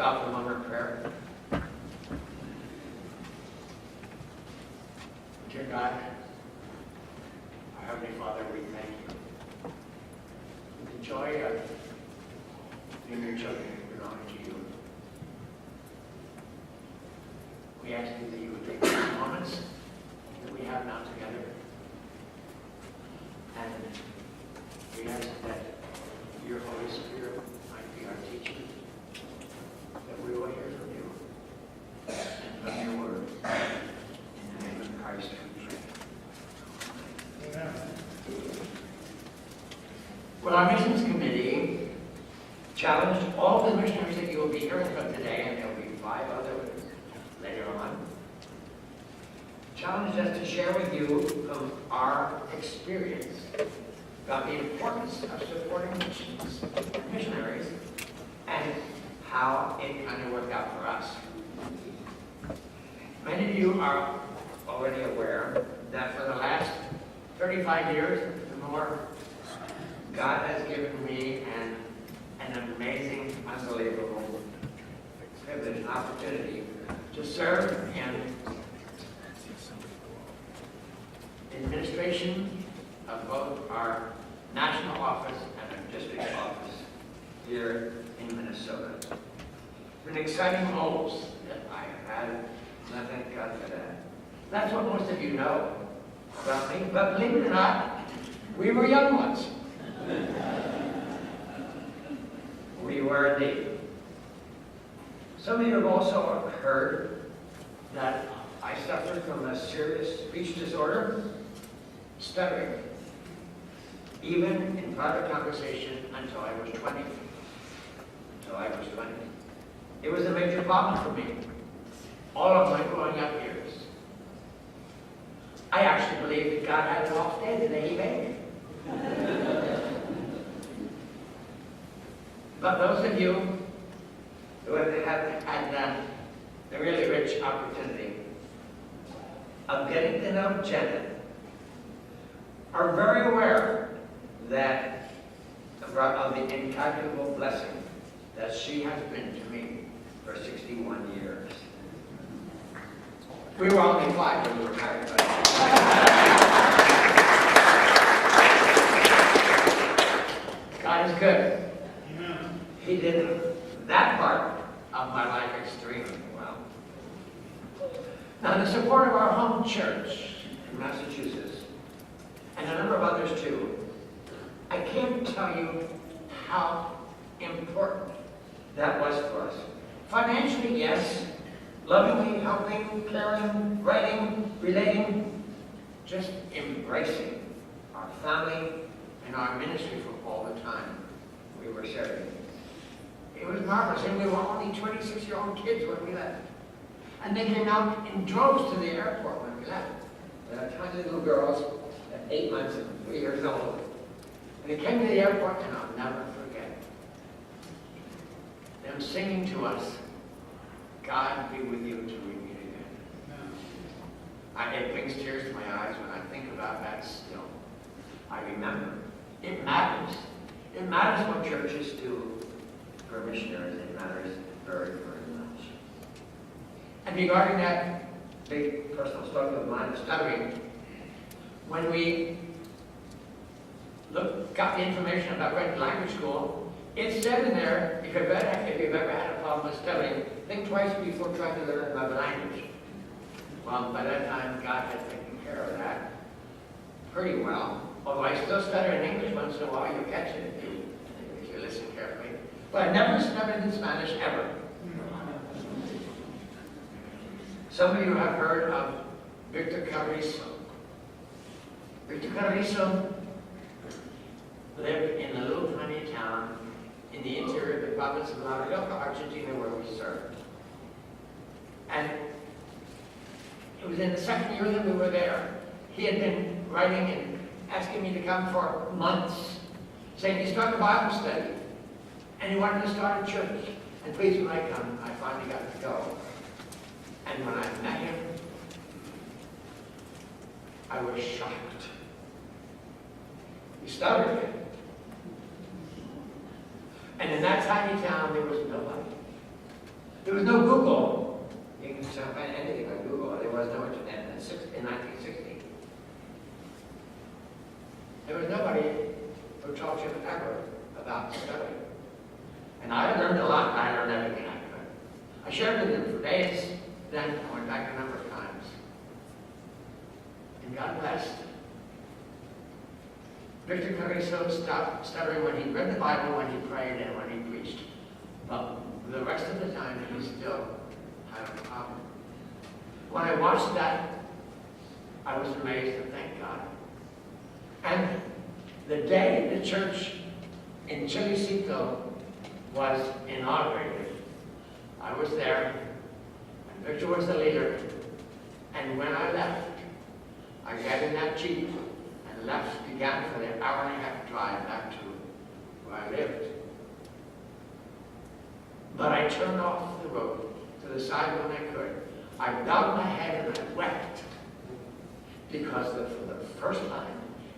bow for a moment of prayer. Dear God, our Heavenly Father, we thank you for the joy of being your children who belong to you. We ask you that you would take these moments that we have now together, and we ask that your Holy Spirit might be our teacher, that we will hear from you and from your word. In the name of Christ we pray. Amen. Well, our missions committee challenged all the missionaries that you will be hearing from today, and there will be 5 others later on, challenged us to share with you from our experience about the importance of supporting missionaries and how it kind of worked out for us. Many of you are already aware that for the last 35 years or more, God has given me an amazing, unbelievable privilege and opportunity to serve in administration of both our national office and our district office here in Minnesota. It's been exciting roles that I have had, and I thank God for that. That's what most of you know about me, but believe it or not, we were young ones. We were indeed. Some of you have also heard that I suffered from a serious speech disorder, stuttering, even in private conversation until I was 20. It was a major problem for me, all of my growing up years. I actually believe that God had an off day the day he made me. But those of you who have had the really rich opportunity of getting to know Janet are very aware that of the incalculable blessing that she has been to me for 61 years. We were only 5 when we were married. God is good. Amen. He did that part of my life extremely well. Now, the support of our home church in Massachusetts, and a number of others too, I can't tell you how important that was for us. Financially, yes. Lovingly, helping, caring, writing, relating, just embracing our family and our ministry for all the time we were serving. It was marvelous, and we were only 26-year-old kids when we left. And they came out in droves to the airport when we left. Tiny little girls, 8 months and 3 years old. And they came to the airport, and I'll never forget them singing to us, "God be with you till we meet again." It brings tears to my eyes when I think about that still. I remember. It matters. It matters what churches do for missionaries. It matters very, very much. And regarding that big personal struggle of mine, stuttering, when we got the information about going to language school, it said in there, if you've ever had a problem with stuttering, think twice before trying to learn another language. Well, by that time, God had taken care of that pretty well. Although I still stutter in English once in a while, you catch it if you listen carefully. But I never stuttered in Spanish, ever. Some of you have heard of Victor Carrizo. Victor Carrizo lived in a little tiny town in the interior of the province of La Rioja, Argentina, where we served. And it was in the second year that we were there. He had been writing and asking me to come for months, saying he's starting a Bible study, and he wanted to start a church. And please, when I come, I finally got to go. And when I met him, I was shocked. He stuttered. And in that tiny town, there was nobody. There was no Google. You can find anything on Google. There was no internet in 1960. There was nobody who taught you ever about study. And I learned a lot. I learned everything I could. I shared with them for days. Then I went back a number of times. And God blessed. Victor Clariso stopped stuttering when he read the Bible, when he prayed, and when he preached. But the rest of the time, he still had a problem. When I watched that, I was amazed and thank God. And the day the church in Chilecito was inaugurated, I was there, and Victor was the leader. And when I left, I got in that Jeep and left, began for the hour-and-a-half drive back to where I lived. But I turned off the road to the side when I could. I bowed my head and I wept because for the first time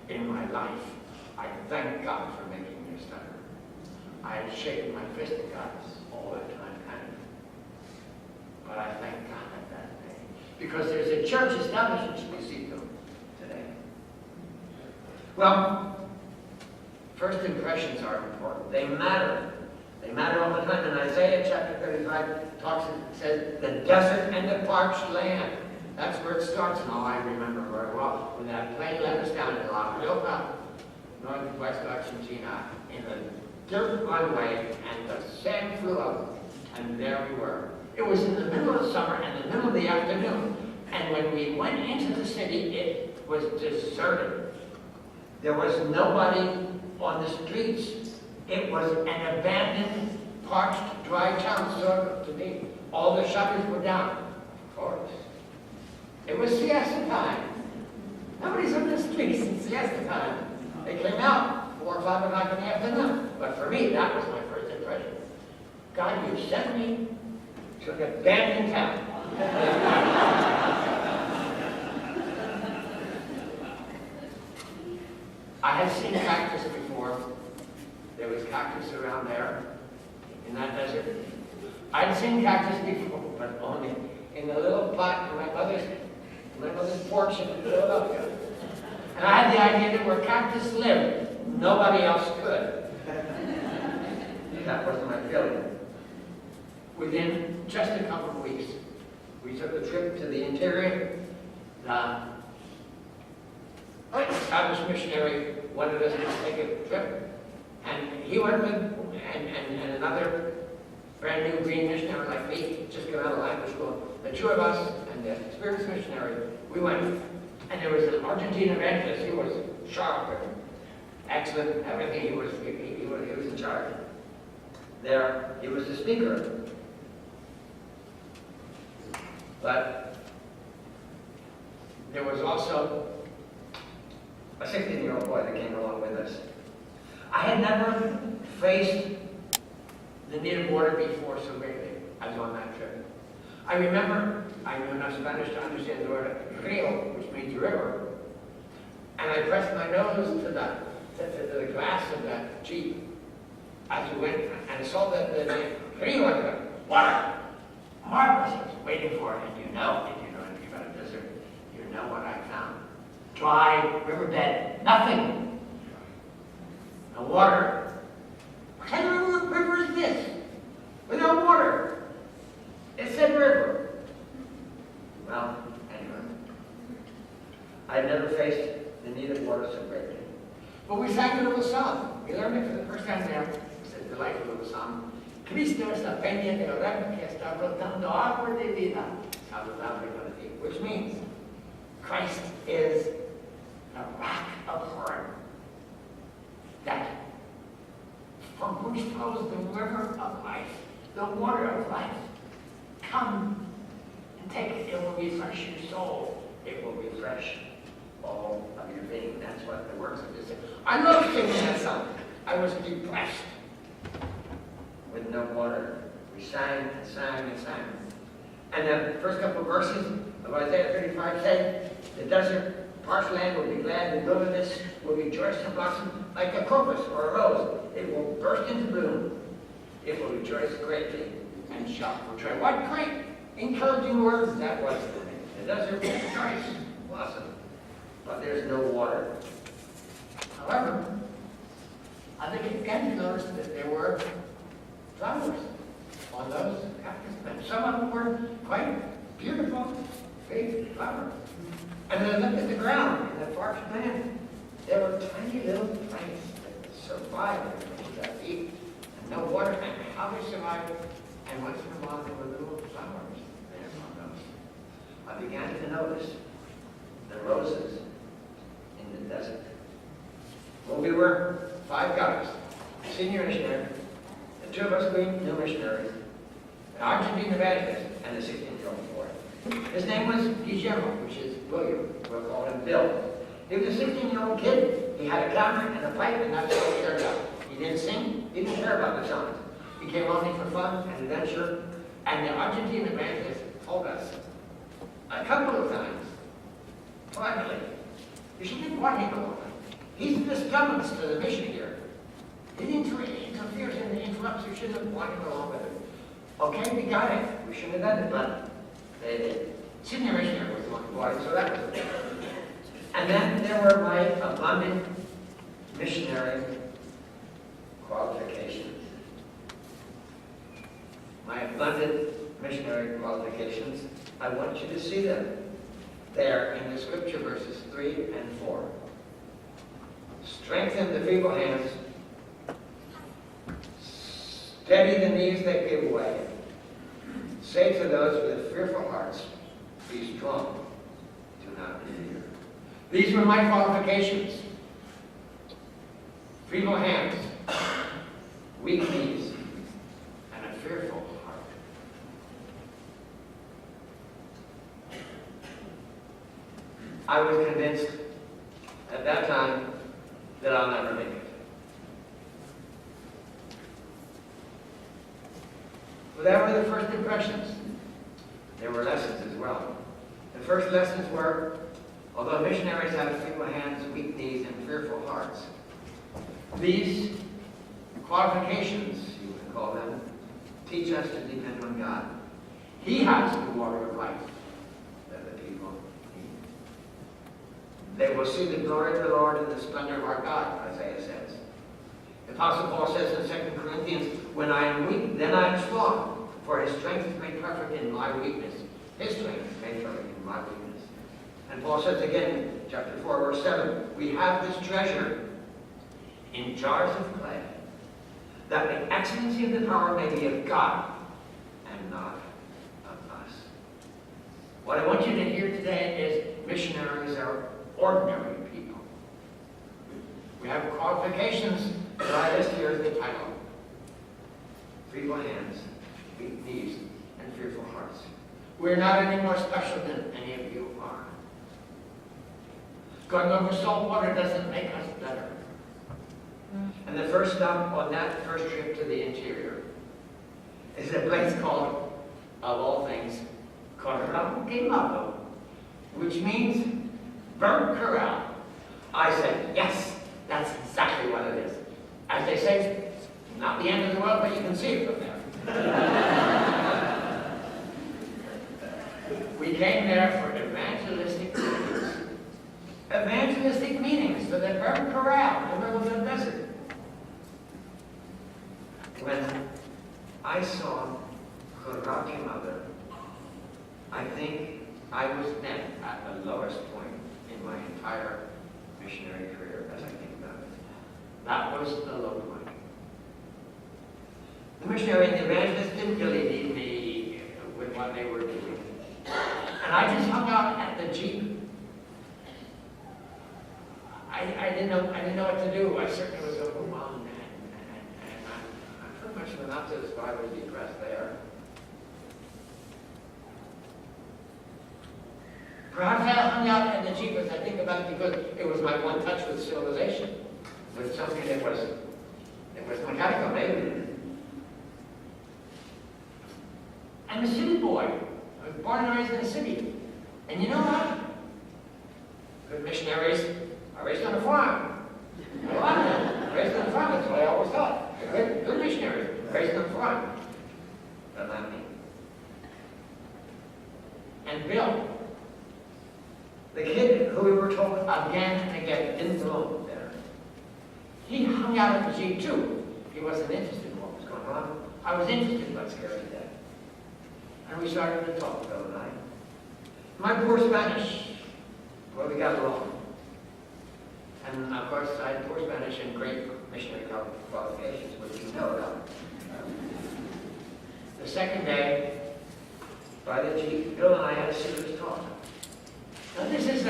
in my life, I thank God for making me a stutterer. I had shaken my fist at God all that time, kind of. But I thank God at that day. Because there's a church established in Chilecito today. Well, first impressions are important. They matter. They matter all the time. In Isaiah chapter 35, it says, the desert and the parched land. That's where it starts, and all I remember very well. When that plane let us down in La Rioja, northwest Argentina, in the dirt runway, and the sand flew up, and there we were. It was in the middle of summer and the middle of the afternoon, and when we went into the city, it was deserted. There was nobody on the streets. It was an abandoned, parched, dry town, sort of, to me. All the shutters were down, of course. It was siesta time. Nobody's on the streets in siesta time. They came out 4 or 5 o'clock in the afternoon. But for me, that was my first impression. God, you sent me to an abandoned town. I had seen cactus before. There was cactus around there, in that desert. I'd seen cactus before, but only in the little pot in my mother's porch in Philadelphia. And I had the idea that where cactus lived, nobody else could. That wasn't my feeling. Within just a couple of weeks, we took a trip to the interior. The established missionary wanted us to take a trip. And he went with, and another brand new green missionary like me, just got out of language school. The two of us and the experienced missionary, we went. And there was an Argentine evangelist. He was sharp and excellent, everything. He was in charge. There, he was the speaker. But there was also a 16-year-old boy that came along with us. I had never faced the native water before so greatly as on that trip. I remember, I knew enough Spanish to understand the word rio, which means river, and I pressed my nose to the glass of that Jeep as we went, and I saw the name rio, and I went, water, marvelous. I was waiting for it, and if you know anything about a desert, you know what I found. Dry riverbed, nothing. No water. What kind of river is this? Without water. It said river. Well, anyway. I'd never faced the need of water so greatly. But we sang a little song. We learned it for the first time there. It's a delightful little song. Cristo es la peña de oro que está brotando agua de vida, saludable para ti. Which means Christ is the rock of horn. That from which flows the river of life, the water of life. Come and take it. It will refresh your soul. It will refresh all of your being. That's what the words of this say. I love singing that song. I was depressed with no water. We sang and sang and sang. And the first couple of verses of Isaiah 35 say, the desert, parched land will be glad, the wilderness will rejoice and blossom like a crocus or a rose. It will burst into bloom. It will rejoice greatly and shout for joy. What great encouraging words that was for me. The desert rejoice, blossom, but there's no water. However, I think you can notice that there were flowers on those cactus beds. Some of them were quite beautiful, big flowers. And then I looked at the ground in the parched land. There were tiny little plants that survived that heat and no water. And how they survived, and once in a while there were little flowers there on those. I began to notice the roses in the desert. Well, we were 5 guys, a senior missionary, the 2 of us new missionaries, an Argentine evangelist, and a 16-year-old boy. His name was Guillermo, which is William. We'll call him Bill. He was a 16-year-old kid. He had a camera and a pipe, and that's all he cared about. He didn't sing. He didn't care about the songs. He came only for fun and adventure. And the Argentine evangelist told us a couple of times, privately, you should be watching the woman. He's a disturbance to the mission here. He interferes and interrupts. You shouldn't have wanted along with him. Okay, we got it. We shouldn't have done it, but they did. Senior missionary was the one who bought it, so that was it. And then there were my abundant missionary qualifications. My abundant missionary qualifications, I want you to see them. They're in the scripture verses 3 and 4. Strengthen the feeble hands. Steady the knees that give way. Say to those with fearful hearts, be strong, do not be fear. These were my qualifications. Feeble hands, weak knees, and a fearful heart. I was convinced at that time that I'll never make it. But that were the first impressions. There were lessons as well. The first lessons were, although missionaries have feeble hands, weak knees, and fearful hearts, these qualifications, you can call them, teach us to depend on God. He has the water of life that the people need. They will see the glory of the Lord and the splendor of our God, Isaiah says. The Apostle Paul says in 2 Corinthians, when I am weak, then I am strong, for his strength is made perfect in my weakness. His strength is made perfect in my weakness. And Paul says again, chapter 4, verse 7, we have this treasure in jars of clay, that the excellency of the power may be of God and not of us. What I want you to hear today is missionaries are ordinary people. We have qualifications that I list here as the title. Feeble hands, weak knees, and fearful hearts. We're not any more special than any of you are. Going over salt water doesn't make us better. And the first stop on that first trip to the interior is a place called, of all things, Qualifications, which means burnt corral. I said, yes, that's exactly what it is. As they say, not the end of the world, but you can see it from there. We came there for evangelistic meetings. Evangelistic meetings for the burnt corral in the middle of the desert. When I saw Qualifications, I think I was then at the lowest point in my entire missionary career as I think about it. That was the low point. The missionary and the evangelist didn't really need me with what they were doing. And I just hung out at the Jeep. I didn't know what to do. I certainly was overwhelmed, and I pretty much went out to the spot. I was depressed there. Perhaps I hung out at the Jeep as I think about it because it was my one touch with civilization, with something that was mechanical, maybe. I'm a city boy. I was born and raised in a city. And you know what? Good missionaries are raised on a farm. A lot of them raised on a farm. That's what I always thought. Good missionaries raised on a farm. But I'm were told again and again, didn't belong there. He hung out at the Jeep too. He wasn't interested in what was going on. I was interested, but scared to death. And we started to talk, Bill and I. My poor Spanish, well, we got along. And of course, I had poor Spanish and great missionary qualifications, which you know about. The second day, by the Jeep, Bill and I had a serious talk. Now this is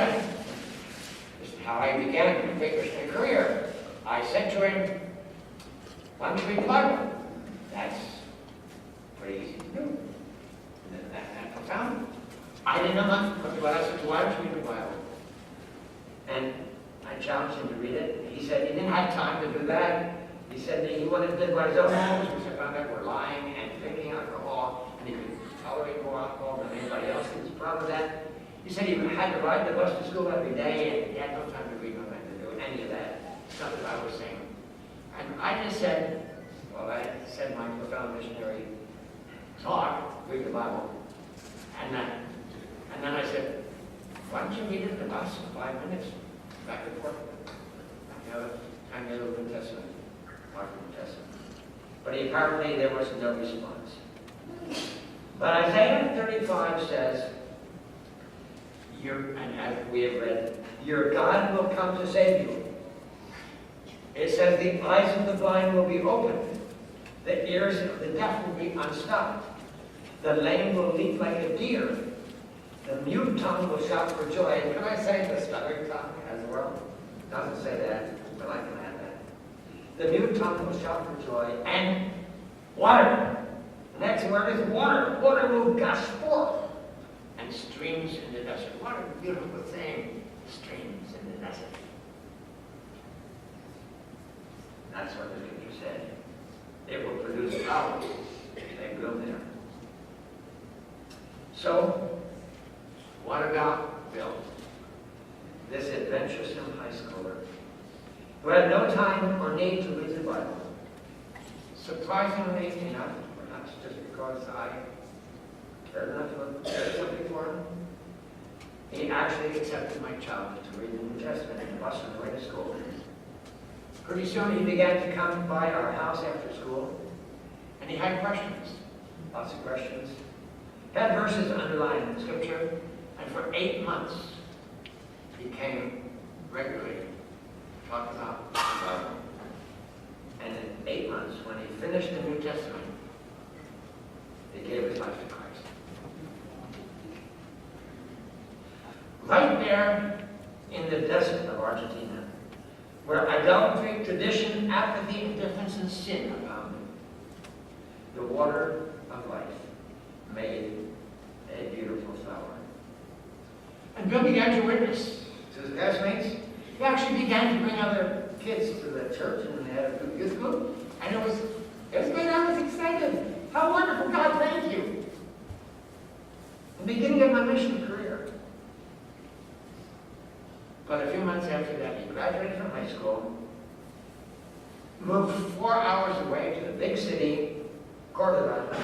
how I began my missionary career. I said to him, why don't you read the Bible? That's pretty easy to do. That profound. I didn't know much, but I said, why don't you read the Bible? And I challenged him to read it. He said he didn't have time to do that. He said that he wanted to live by his own rules, which I found out were lying and drinking alcohol, and he could tolerate more alcohol than anybody else. He was proud of that. He said he had to ride the bus to school every day, and he had no time to read, no time to do any of that. Stuff that I was saying. And I just said, well, I said my profound missionary talk, read the Bible. And then I said, why don't you read it in the bus in 5 minutes? Back and forth. You know, time to the New Testament. Mark the New Testament. But apparently there was no response. But Isaiah 35 says, and as we have read, your God will come to save you. It says the eyes of the blind will be opened. The ears of the deaf will be unstopped. The lame will leap like a deer. The mute tongue will shout for joy. And can I say the stuttering tongue as well? Doesn't say that, but I can add that. The mute tongue will shout for joy. And water. The next word is water. Water will gush forth. And streams in the desert. What a beautiful thing. Streams in the desert. That's what the scripture said. It will produce flowers. They bloom there. So, what about Bill? This adventuresome high schooler who had no time or need to read the Bible. Surprisingly enough, perhaps just because I cared enough to say something for him, he actually accepted my challenge to read the New Testament in the bus on the way to school. Pretty soon he began to come by our house after school, and he had questions, lots of questions. He had verses underlined in the scripture, and for 8 months he came regularly to talk about the Bible. And in 8 months, when he finished the New Testament, he gave his life to Christ. Right there in the desert of Argentina, where idolatry, tradition, apathy, indifference, and sin abounded, the water of life made a beautiful flower. And Bill began to witness to his classmates. He actually began to bring other kids to the church, and they had a good youth group. And it was good. I was excited. How wonderful. God, thank you. The beginning of my mission career. But a few months after that, he graduated from high school, moved 4 hours away to the big city, Córdoba,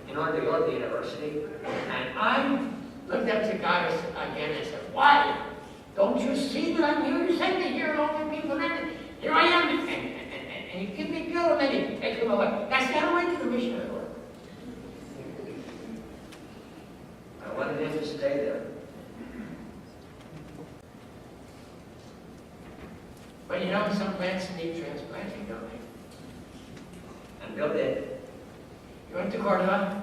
in order to go to the university. And I looked up to God again and said, why? Don't you see that I'm here? You sent me here, all the people, and here I am. And you give me Bill, and then you take him away. That's not a way to the missionary work. I wanted him to stay there. But you know, some plants need transplanting, don't they? And Bill did. He went to Córdoba.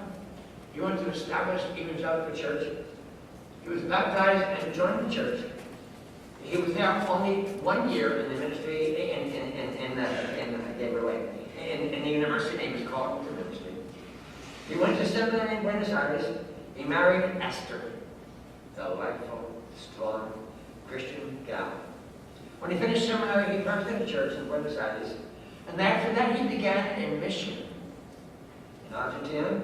He went to establish Evangelical Church. He was baptized and joined the church. He was there only 1 year in the ministry in the university, and he was called to ministry. He went to seminary in Buenos Aires. He married Esther, the delightful, strong Christian gal. When he finished seminary, he planted a church in Buenos Aires, and after that he began a mission in Argentina.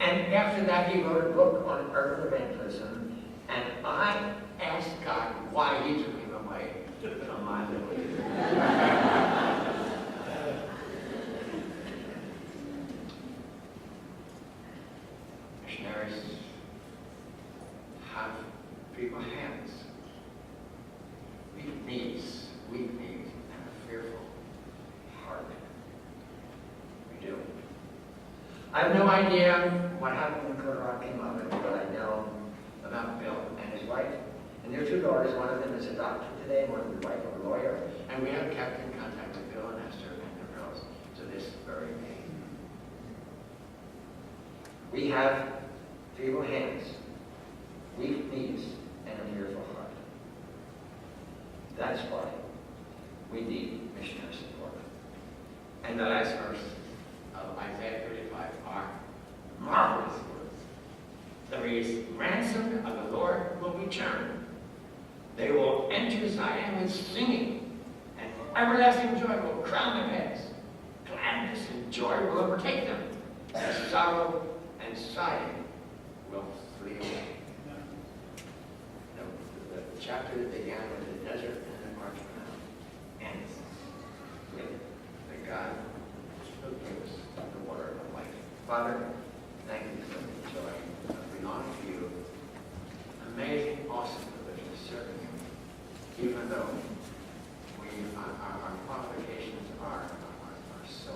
And after that he wrote a book on urban evangelism, and I asked God why he took him away from my village. Missionaries have feeble hands. I have no idea what happened when Little Rock came up, but I know about Bill and his wife. And their two daughters, one of them is a doctor today, one of the wife of a lawyer. And we have kept in contact with Bill and Esther and their girls to this very day. We have feeble hands, weak knees, and a fearful heart. That's why we need missionary support. And the last verse of Isaiah 35 are marvelous words. The ransom of the Lord will return. They will enter Zion with singing, and everlasting joy will crown their heads. Gladness and joy will overtake them. And sorrow and sighing will flee away. The chapter that began with the desert and the parched ground ends with the God who gives the water of life. Father, thank you for the joy of belonging to you. Amazing, awesome privilege to serve you, even though our qualifications are so